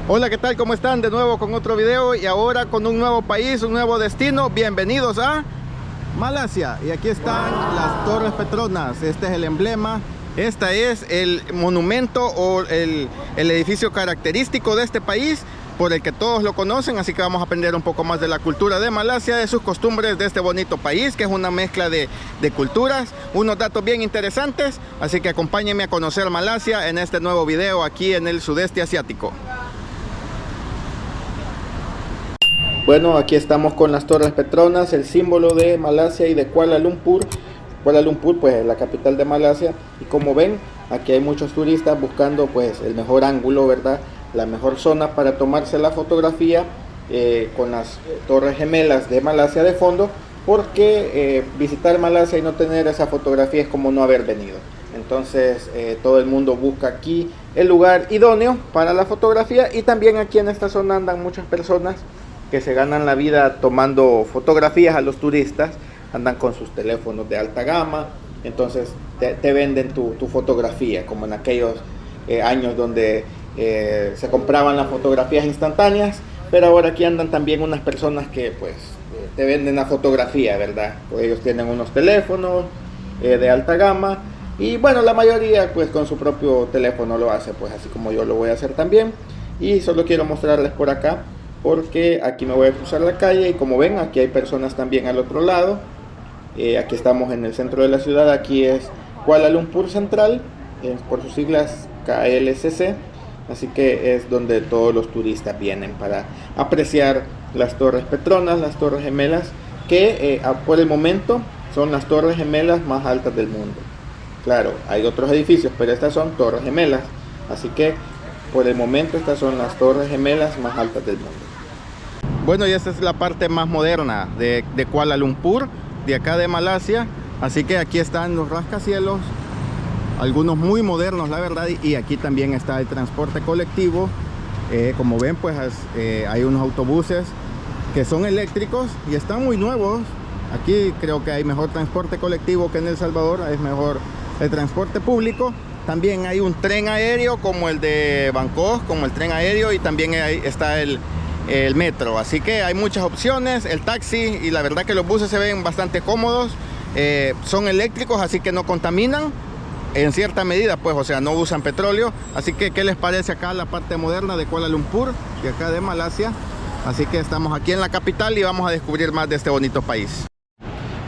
Hola, ¿qué tal? ¿Cómo están? De nuevo con otro video y ahora con un nuevo país, un nuevo destino. Bienvenidos a Malasia. Y aquí están las Torres Petronas. Este es el emblema. Este es el monumento o el edificio característico de este país, por el que todos lo conocen. Así que vamos a aprender un poco más de la cultura de Malasia, de sus costumbres de este bonito país, que es una mezcla de culturas, unos datos bien interesantes. Así que acompáñenme a conocer Malasia en este nuevo video aquí en el sudeste asiático. Bueno, aquí estamos con las Torres Petronas, el símbolo de Malasia y de Kuala Lumpur. Kuala Lumpur pues es la capital de Malasia, y como ven, aquí hay muchos turistas buscando pues el mejor ángulo, ¿verdad? La mejor zona para tomarse la fotografía con las Torres Gemelas de Malasia de fondo, porque visitar Malasia y no tener esa fotografía es como no haber venido. Entonces todo el mundo busca aquí el lugar idóneo para la fotografía, y también aquí en esta zona andan muchas personas que se ganan la vida tomando fotografías a los turistas. Andan con sus teléfonos de alta gama, entonces te venden tu fotografía, como en aquellos años donde se compraban las fotografías instantáneas. Pero ahora aquí andan también unas personas que pues te venden la fotografía, ¿verdad? Pues ellos tienen unos teléfonos de alta gama, y bueno, la mayoría pues con su propio teléfono lo hace, pues así como yo lo voy a hacer también. Y solo quiero mostrarles por acá, porque aquí me voy a cruzar la calle, y como ven, aquí hay personas también al otro lado. Aquí estamos en el centro de la ciudad. Aquí es Kuala Lumpur Central, por sus siglas KLCC. Así que es donde todos los turistas vienen para apreciar las Torres Petronas, las Torres Gemelas, que por el momento son las Torres Gemelas más altas del mundo. Claro, hay otros edificios, pero estas son Torres Gemelas. Así que por el momento estas son las Torres Gemelas más altas del mundo. Bueno, y esta es la parte más moderna de Kuala Lumpur, de acá de Malasia. Así que aquí están los rascacielos, algunos muy modernos, la verdad. Y aquí también está el transporte colectivo. Como ven, pues hay unos autobuses que son eléctricos y están muy nuevos. Aquí creo que hay mejor transporte colectivo que en El Salvador. Es mejor el transporte público. También hay un tren aéreo como el de Bangkok, como el tren aéreo, y también está el metro. Así que hay muchas opciones, el taxi, y la verdad que los buses se ven bastante cómodos. Son eléctricos, así que no contaminan en cierta medida, pues, o sea, no usan petróleo. Así que, ¿qué les parece acá la parte moderna de Kuala Lumpur, de acá de Malasia? Así que estamos aquí en la capital y vamos a descubrir más de este bonito país.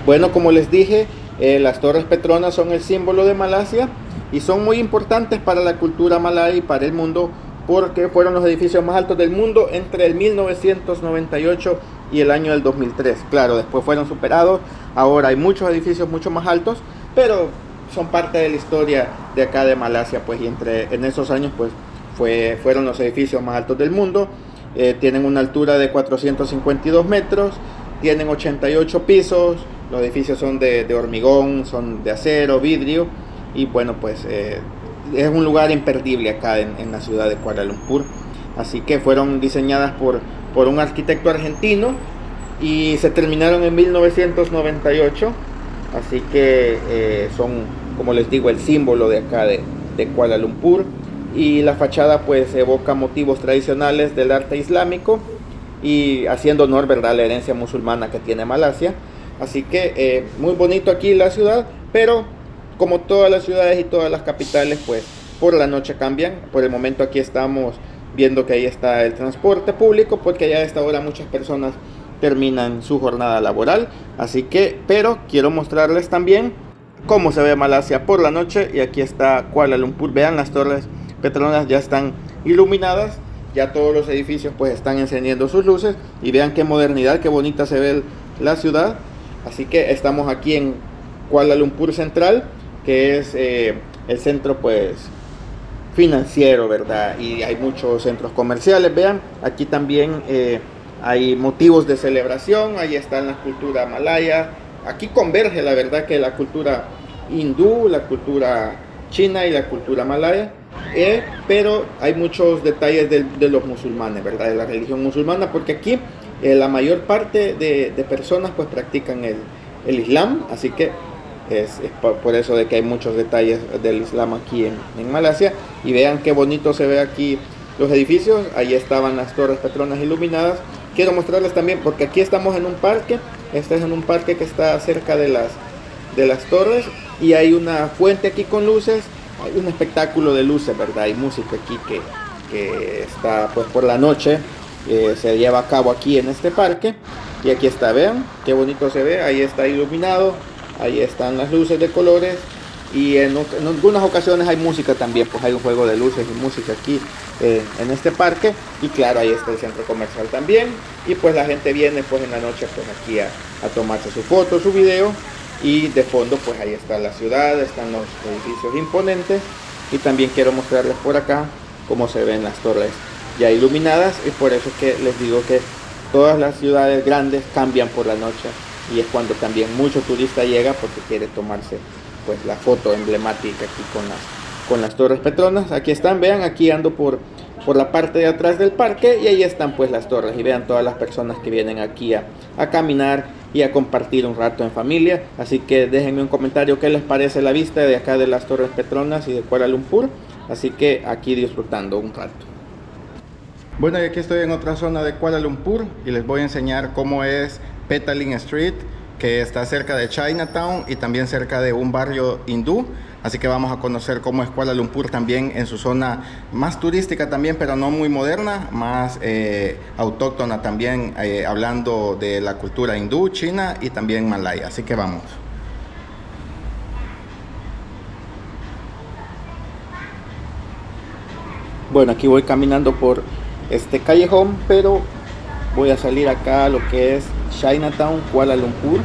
Bueno, como les dije, las Torres Petronas son el símbolo de Malasia y son muy importantes para la cultura malaya y para el mundo, porque fueron los edificios más altos del mundo entre el 1998 y el año del 2003. Claro, después fueron superados. Ahora hay muchos edificios mucho más altos, pero son parte de la historia de acá de Malasia, pues, y en esos años pues fueron los edificios más altos del mundo. Tienen una altura de 452 metros, tienen 88 pisos. Los edificios son de hormigón, son de acero, vidrio, y bueno, pues es un lugar imperdible acá en la ciudad de Kuala Lumpur. Así que fueron diseñadas por un arquitecto argentino y se terminaron en 1998. Así que son, como les digo, el símbolo de acá de Kuala Lumpur. Y la fachada pues evoca motivos tradicionales del arte islámico, y haciendo honor, ¿verdad?, a la herencia musulmana que tiene Malasia. Así que muy bonito aquí la ciudad, pero como todas las ciudades y todas las capitales, pues por la noche cambian. Por el momento aquí estamos viendo que ahí está el transporte público, porque ya a esta hora muchas personas terminan su jornada laboral. Así que, pero quiero mostrarles también cómo se ve Malasia por la noche. Y aquí está Kuala Lumpur. Vean, las Torres Petronas ya están iluminadas, ya todos los edificios pues están encendiendo sus luces, y vean qué modernidad, qué bonita se ve la ciudad. Así que estamos aquí en Kuala Lumpur Central, que es el centro pues financiero, ¿verdad? Y hay muchos centros comerciales. Vean, aquí también hay motivos de celebración. Ahí está la cultura malaya. Aquí converge, la verdad, que la cultura hindú, la cultura china y la cultura malaya. Pero hay muchos detalles de los musulmanes, ¿verdad?, de la religión musulmana, porque aquí la mayor parte de personas pues practican el Islam. Así que es por eso de que hay muchos detalles del Islam aquí en Malasia. Y vean qué bonito se ve aquí los edificios, ahí estaban las Torres Petronas iluminadas. Quiero mostrarles también, porque aquí estamos en un parque, este es en un parque que está cerca de las torres, y hay una fuente aquí con luces, hay un espectáculo de luces, ¿verdad? Hay música aquí que está pues por la noche, se lleva a cabo aquí en este parque, y aquí está, vean, qué bonito se ve, ahí está iluminado, ahí están las luces de colores. Y en algunas ocasiones hay música también, pues hay un juego de luces y música aquí en este parque. Y claro, ahí está el centro comercial también. Y pues la gente viene pues en la noche pues aquí a tomarse su foto, su video. Y de fondo pues ahí está la ciudad, están los edificios imponentes. Y también quiero mostrarles por acá cómo se ven las torres ya iluminadas. Y por eso es que les digo que todas las ciudades grandes cambian por la noche. Y es cuando también mucho turista llega porque quiere tomarse pues la foto emblemática aquí con las Torres Petronas. Aquí están, vean, aquí ando por la parte de atrás del parque, y ahí están pues las torres, y vean todas las personas que vienen aquí a caminar y a compartir un rato en familia. Así que déjenme un comentario qué les parece la vista de acá de las Torres Petronas y de Kuala Lumpur. Así que aquí disfrutando un rato. Bueno, y aquí estoy en otra zona de Kuala Lumpur y les voy a enseñar cómo es Petaling Street, que está cerca de Chinatown y también cerca de un barrio hindú. Así que vamos a conocer cómo es Kuala Lumpur también en su zona más turística también, pero no muy moderna, más autóctona también, hablando de la cultura hindú, china y también malaya. Así que vamos. Bueno, aquí voy caminando por este callejón, pero voy a salir acá a lo que es Chinatown, Kuala Lumpur.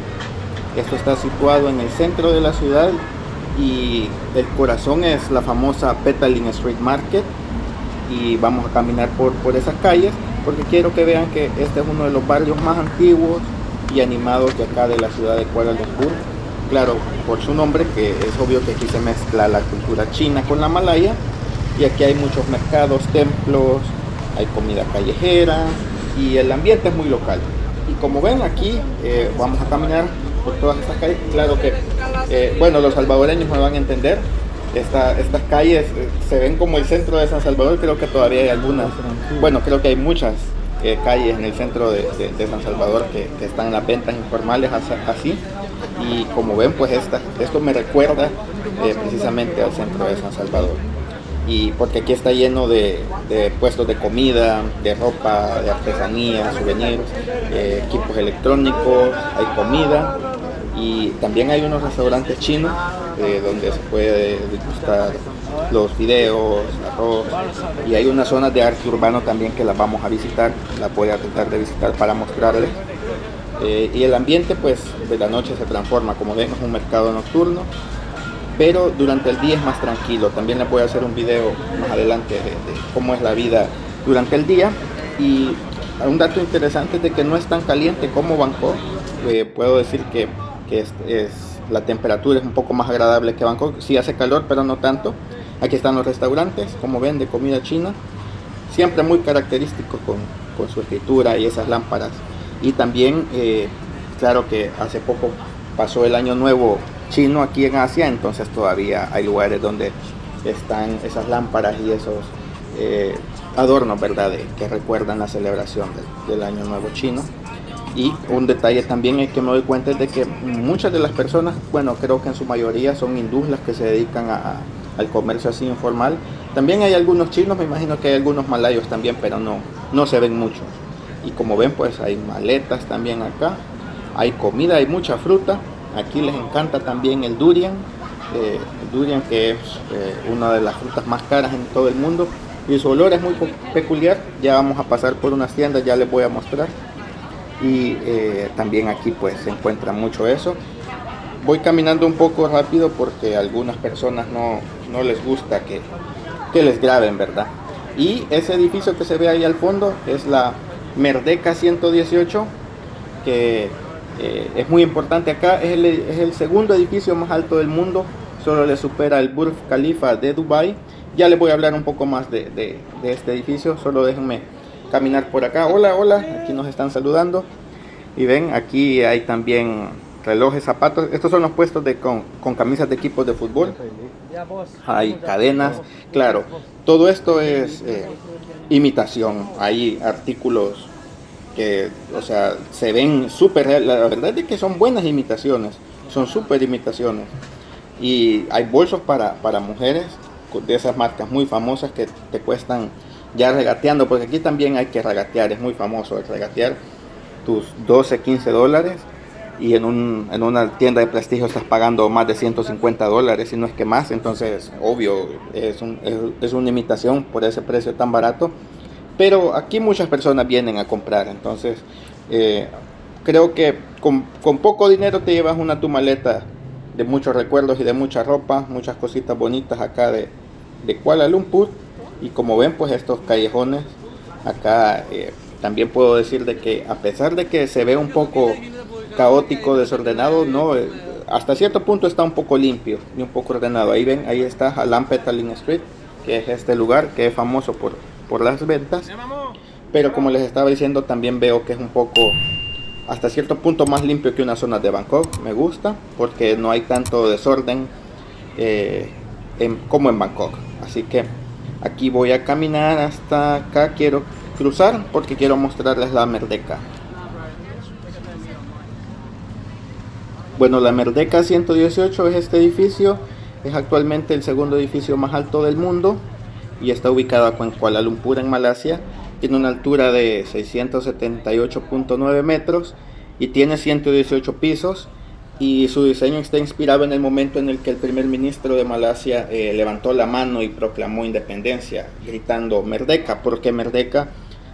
Esto está situado en el centro de la ciudad y el corazón es la famosa Petaling Street Market, y vamos a caminar por esas calles porque quiero que vean que este es uno de los barrios más antiguos y animados de acá de la ciudad de Kuala Lumpur. Claro, por su nombre, que es obvio que aquí se mezcla la cultura china con la malaya, y aquí hay muchos mercados, templos, hay comida callejera y el ambiente es muy local. Y como ven aquí, vamos a caminar por todas estas calles. Claro que, bueno, los salvadoreños me van a entender. Estas calles se ven como el centro de San Salvador. Creo que todavía hay algunas, bueno, creo que hay muchas calles en el centro de San Salvador que están en las ventas informales así. Y como ven, pues esto me recuerda precisamente al centro de San Salvador. Y porque aquí está lleno de puestos de comida, de ropa, de artesanía, souvenirs, equipos electrónicos, hay comida, y también hay unos restaurantes chinos donde se puede degustar los fideos, arroz, y hay unas zonas de arte urbano también que las vamos a visitar, las voy a tratar de visitar para mostrarles. Y el ambiente pues de la noche se transforma, como ven es un mercado nocturno, pero durante el día es más tranquilo. También les voy a hacer un video más adelante de cómo es la vida durante el día. Y un dato interesante es de que no es tan caliente como Bangkok. Puedo decir que la temperatura es un poco más agradable que Bangkok. Sí hace calor, pero no tanto. Aquí están los restaurantes, como ven, de comida china, siempre muy característico con su escritura y esas lámparas. Y también, claro que hace poco pasó el año nuevo chino aquí en Asia, entonces todavía hay lugares donde están esas lámparas y esos adornos, ¿verdad?, que recuerdan la celebración del año nuevo chino. Y un detalle también es que me doy cuenta de que muchas de las personas, bueno, creo que en su mayoría son hindúes las que se dedican al comercio así informal. También hay algunos chinos, me imagino que hay algunos malayos también, pero no se ven muchos. Y como ven, pues hay maletas también acá, hay comida, hay mucha fruta. Aquí les encanta también el durian que es una de las frutas más caras en todo el mundo, y su olor es muy peculiar. Ya vamos a pasar por unas tiendas, ya les voy a mostrar. Y también aquí pues se encuentra mucho eso. Voy caminando un poco rápido porque a algunas personas no les gusta que les graben, ¿verdad? Y ese edificio que se ve ahí al fondo es la Merdeka 118, que es muy importante acá. Es el segundo edificio más alto del mundo, solo le supera el Burj Khalifa de Dubai. Ya les voy a hablar un poco más de este edificio, solo déjenme caminar por acá. Hola, aquí nos están saludando. Y ven, aquí hay también relojes, zapatos. Estos son los puestos con camisas de equipos de fútbol. hay cadenas, claro, todo esto es imitación, hay artículos que, o sea, se ven súper real, la verdad es que son buenas imitaciones, son súper imitaciones, y hay bolsos para mujeres de esas marcas muy famosas que te cuestan ya regateando, porque aquí también hay que regatear, es muy famoso el regatear, tus 12, 15 dólares, y en una tienda de prestigio estás pagando más de 150 dólares, si no es que más. Entonces, obvio, es una imitación por ese precio tan barato, pero aquí muchas personas vienen a comprar. Entonces, creo que con poco dinero te llevas tu maleta de muchos recuerdos y de mucha ropa, muchas cositas bonitas acá de Kuala Lumpur. Y como ven, pues estos callejones acá, también puedo decir de que a pesar de que se ve un poco caótico, desordenado, no, hasta cierto punto está un poco limpio y un poco ordenado. Ahí ven, ahí está Halam Petaling Street, que es este lugar que es famoso por las ventas. Pero como les estaba diciendo, también veo que es un poco, hasta cierto punto, más limpio que una zona de Bangkok. Me gusta porque no hay tanto desorden como en Bangkok. Así que aquí voy a caminar hasta acá. Quiero cruzar porque quiero mostrarles la Merdeka. Bueno, la Merdeka 118 es este edificio, es actualmente el segundo edificio más alto del mundo y está ubicado en Kuala Lumpur, en Malasia. Tiene una altura de 678.9 metros y tiene 118 pisos, y su diseño está inspirado en el momento en el que el primer ministro de Malasia levantó la mano y proclamó independencia, gritando Merdeka, porque Merdeka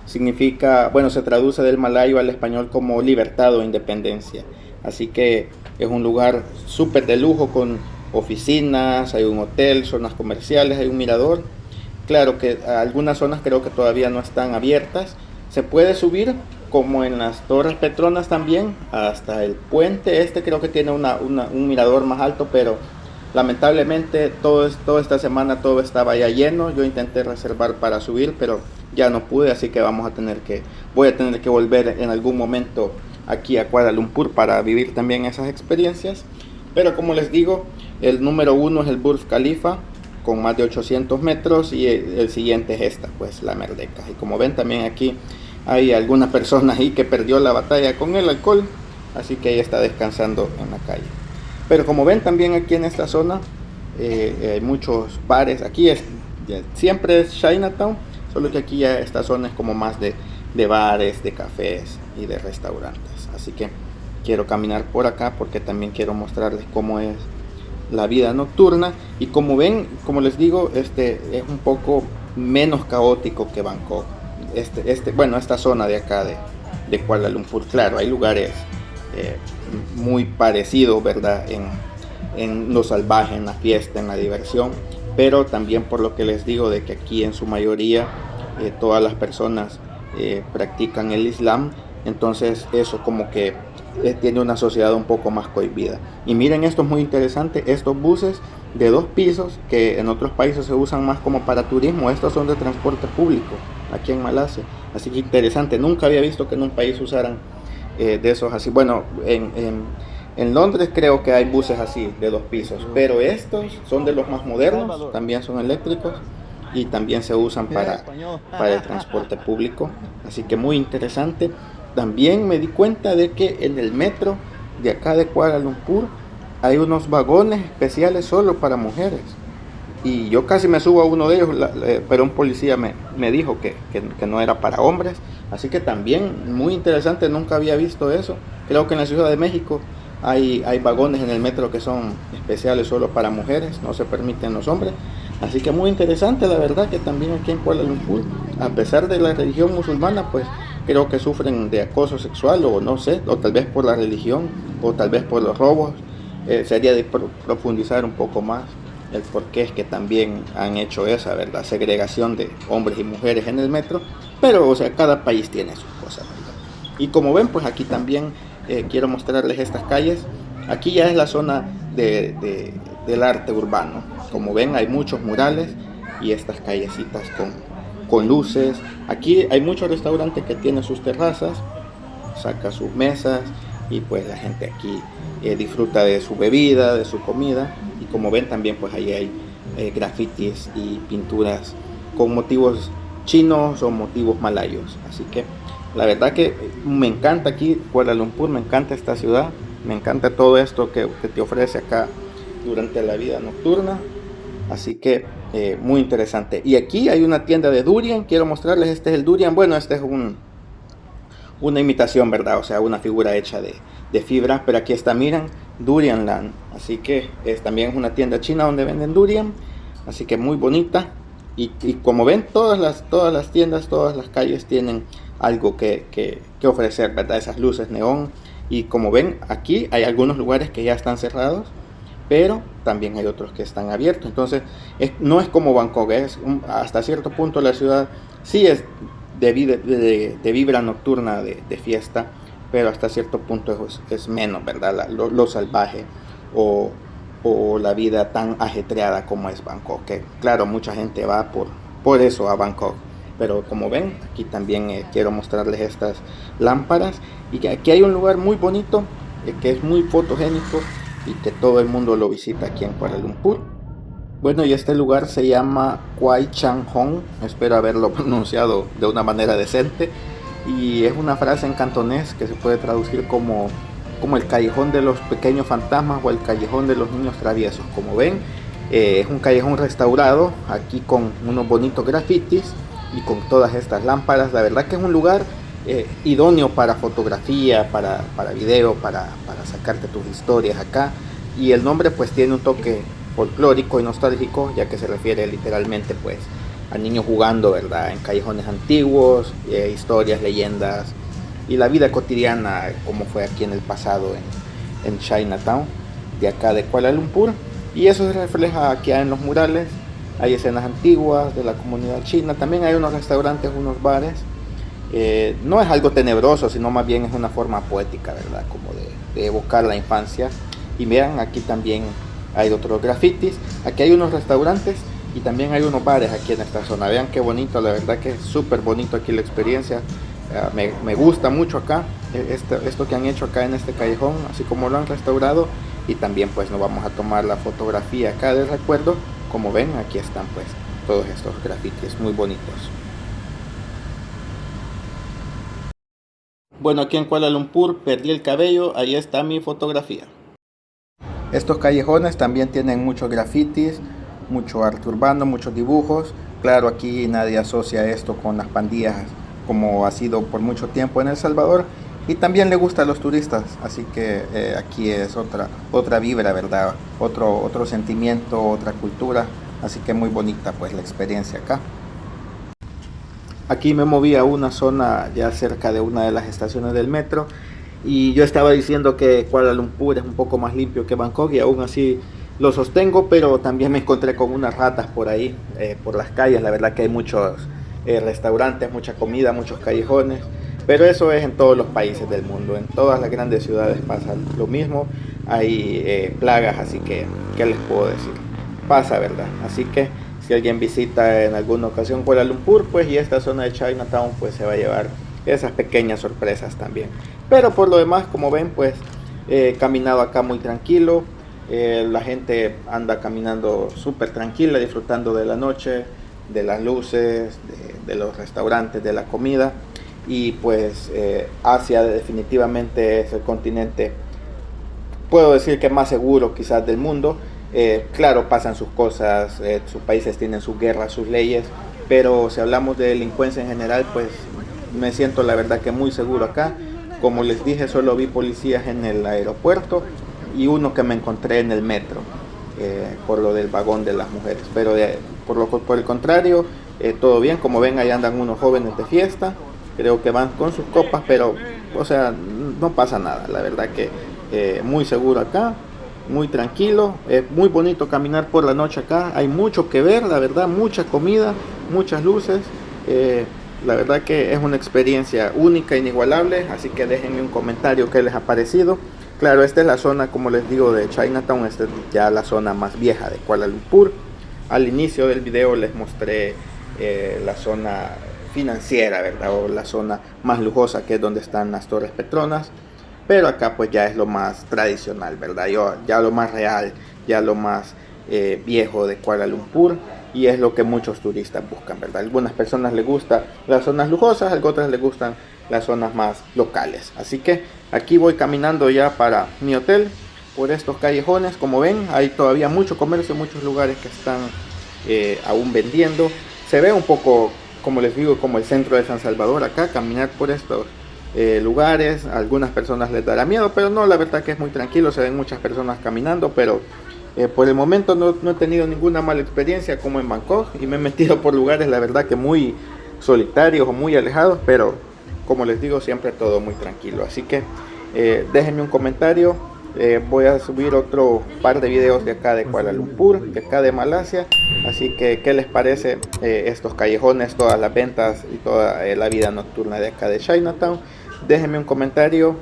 significa, bueno, se traduce del malayo al español como libertad o independencia. Así que es un lugar súper de lujo con oficinas, hay un hotel, zonas comerciales, hay un mirador. Claro que algunas zonas creo que todavía no están abiertas. Se puede subir, como en las Torres Petronas también, hasta el puente. Creo que tiene un mirador más alto, pero lamentablemente toda esta semana todo estaba ya lleno. Yo intenté reservar para subir, pero ya no pude, así que voy a tener que volver en algún momento aquí a Kuala Lumpur para vivir también esas experiencias. Pero como les digo, el número uno es el Burj Khalifa con más de 800 metros y el siguiente es esta, pues la Merdeka. Y como ven, también aquí hay alguna persona ahí que perdió la batalla con el alcohol, así que ella está descansando en la calle. Pero como ven, también aquí en esta zona hay muchos bares. Aquí siempre es Chinatown, solo que aquí ya esta zona es como más de bares, de cafés y de restaurantes. Así que quiero caminar por acá porque también quiero mostrarles cómo es la vida nocturna. Y como ven, como les digo, es un poco menos caótico que Bangkok. Bueno, esta zona de acá de Kuala Lumpur, claro, hay lugares muy parecidos, ¿verdad? En lo salvaje, en la fiesta, en la diversión, pero también por lo que les digo de que aquí en su mayoría todas las personas practican el Islam. Entonces eso como que tiene una sociedad un poco más cohibida. Y miren, esto es muy interesante, estos buses de 2 pisos que en otros países se usan más como para turismo, estos son de transporte público aquí en Malasia. Así que interesante, nunca había visto que en un país usaran de esos así. Bueno, en Londres creo que hay buses así de 2 pisos, pero estos son de los más modernos, también son eléctricos y también se usan para el transporte público. Así que muy interesante. También me di cuenta de que en el metro de acá de Kuala Lumpur hay unos vagones especiales solo para mujeres. Y yo casi me subo a uno de ellos, pero un policía me dijo que no era para hombres. Así que también muy interesante, nunca había visto eso. Creo que en la Ciudad de México hay vagones en el metro que son especiales solo para mujeres, no se permiten los hombres. Así que muy interesante, la verdad, que también aquí en Kuala Lumpur, a pesar de la religión musulmana, pues creo que sufren de acoso sexual, o no sé, o tal vez por la religión, o tal vez por los robos. Sería de profundizar un poco más el por qué es que también han hecho esa, ¿verdad?, segregación de hombres y mujeres en el metro. Pero, o sea, cada país tiene sus cosas, ¿verdad? Y como ven, pues aquí también quiero mostrarles estas calles. Aquí ya es la zona del arte urbano. Como ven, hay muchos murales y estas callecitas con luces. Aquí hay muchos restaurantes que tienen sus terrazas, saca sus mesas y pues la gente aquí disfruta de su bebida, de su comida. Y como ven también, pues ahí hay grafitis y pinturas con motivos chinos o motivos malayos. Así que la verdad que me encanta aquí Kuala Lumpur, me encanta esta ciudad, me encanta todo esto que te ofrece acá durante la vida nocturna. Así que muy interesante. Y aquí hay una tienda de durian, quiero mostrarles, este es el durian. Bueno, este es una imitación, ¿verdad? O sea, una figura hecha de fibra, pero aquí está, miren, Durian Land. Así que también es una tienda china donde venden durian, así que muy bonita. Y como ven, todas las tiendas, todas las calles tienen algo que ofrecer, ¿verdad? Esas luces neón. Y como ven, aquí hay algunos lugares que ya están cerrados, pero también hay otros que están abiertos. Entonces no es como Bangkok, hasta cierto punto la ciudad sí es de vibra nocturna, de fiesta, pero hasta cierto punto es menos, ¿verdad? Lo salvaje o la vida tan ajetreada como es Bangkok, que claro, mucha gente va por eso a Bangkok. Pero como ven, aquí también quiero mostrarles estas lámparas, y que aquí hay un lugar muy bonito, que es muy fotogénico y que todo el mundo lo visita aquí en Kuala Lumpur. Bueno, y este lugar se llama Kwai Chang Hong, espero haberlo pronunciado de una manera decente, y es una frase en cantonés que se puede traducir como el callejón de los pequeños fantasmas o el callejón de los niños traviesos. Como ven, es un callejón restaurado, aquí con unos bonitos grafitis y con todas estas lámparas. La verdad que es un lugar idóneo para fotografía, para video, para sacarte tus historias acá. Y el nombre pues tiene un toque folclórico y nostálgico, ya que se refiere literalmente pues a niños jugando, ¿verdad? En callejones antiguos, historias, leyendas y la vida cotidiana como fue aquí en el pasado en Chinatown, de acá de Kuala Lumpur. Y eso se refleja aquí en los murales. Hay escenas antiguas de la comunidad china, también hay unos restaurantes, unos bares. No es algo tenebroso, sino más bien es una forma poética, ¿verdad? Como de evocar la infancia. Y vean, aquí también hay otros grafitis, aquí hay unos restaurantes y también hay unos bares aquí en esta zona. Vean qué bonito, la verdad que es súper bonito aquí la experiencia. Me gusta mucho acá, esto que han hecho acá en este callejón, así como lo han restaurado. Y también pues nos vamos a tomar la fotografía acá de recuerdo. Como ven, aquí están pues todos estos grafitis muy bonitos. Bueno, aquí en Kuala Lumpur perdí el cabello, ahí está mi fotografía. Estos callejones también tienen muchos grafitis, mucho arte urbano, muchos dibujos. Claro, aquí nadie asocia esto con las pandillas como ha sido por mucho tiempo en El Salvador, y también le gusta a los turistas, así que aquí es otra vibra, ¿verdad? Otro sentimiento, otra cultura, así que muy bonita pues la experiencia acá. Aquí me moví a una zona ya cerca de una de las estaciones del metro, y yo estaba diciendo que Kuala Lumpur es un poco más limpio que Bangkok, y aún así lo sostengo, pero también me encontré con unas ratas por ahí, por las calles. La verdad que hay muchos restaurantes, mucha comida, muchos callejones, pero eso es en todos los países del mundo, en todas las grandes ciudades pasa lo mismo. Hay plagas, así que, ¿qué les puedo decir? Pasa, ¿verdad? Así que si alguien visita en alguna ocasión Kuala Lumpur, pues, y esta zona de Chinatown, pues se va a llevar esas pequeñas sorpresas también. Pero por lo demás, como ven, pues he caminado acá muy tranquilo. La gente anda caminando súper tranquila, disfrutando de la noche, de las luces, de los restaurantes, de la comida. Y pues Asia definitivamente es el continente, puedo decir que más seguro quizás del mundo. Claro, pasan sus cosas, sus países tienen sus guerras, sus leyes, pero si hablamos de delincuencia en general, pues me siento la verdad que muy seguro acá. Como les dije, solo vi policías en el aeropuerto y uno que me encontré en el metro, por lo del vagón de las mujeres, pero por el contrario, todo bien. Como ven, ahí andan unos jóvenes de fiesta, creo que van con sus copas, pero o sea, no pasa nada. La verdad que muy seguro acá, muy tranquilo, es muy bonito caminar por la noche acá, hay mucho que ver, la verdad, mucha comida, muchas luces. La verdad que es una experiencia única, inigualable, así que déjenme un comentario qué les ha parecido. Claro, esta es la zona, como les digo, de Chinatown, esta es ya la zona más vieja de Kuala Lumpur. Al inicio del video les mostré la zona financiera, ¿verdad? O la zona más lujosa, que es donde están las Torres Petronas. Pero acá pues ya es lo más tradicional, ¿verdad? Ya lo más real, ya lo más viejo de Kuala Lumpur, y es lo que muchos turistas buscan, ¿verdad? Algunas personas les gustan las zonas lujosas, a otras les gustan las zonas más locales. Así que aquí voy caminando ya para mi hotel por estos callejones. Como ven, hay todavía mucho comercio, muchos lugares que están aún vendiendo. Se ve un poco, como les digo, como el centro de San Salvador acá, caminar por estos lugares. A algunas personas les dará miedo, pero no, la verdad que es muy tranquilo. Se ven muchas personas caminando, pero por el momento no he tenido ninguna mala experiencia como en Bangkok, y me he metido por lugares, la verdad que muy solitarios o muy alejados, pero como les digo, siempre todo muy tranquilo. Así que déjenme un comentario. Voy a subir otro par de videos de acá de Kuala Lumpur, de acá de Malasia. Así que, ¿qué les parece estos callejones, todas las ventas y toda la vida nocturna de acá de Chinatown? Déjenme un comentario.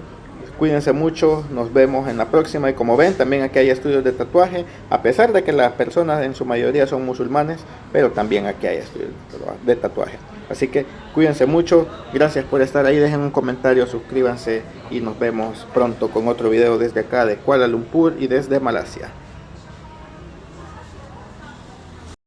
Cuídense mucho, nos vemos en la próxima. Y como ven, también aquí hay estudios de tatuaje, a pesar de que las personas en su mayoría son musulmanes, pero también aquí hay estudios de tatuaje. Así que cuídense mucho, gracias por estar ahí, dejen un comentario, suscríbanse y nos vemos pronto con otro video desde acá de Kuala Lumpur y desde Malasia.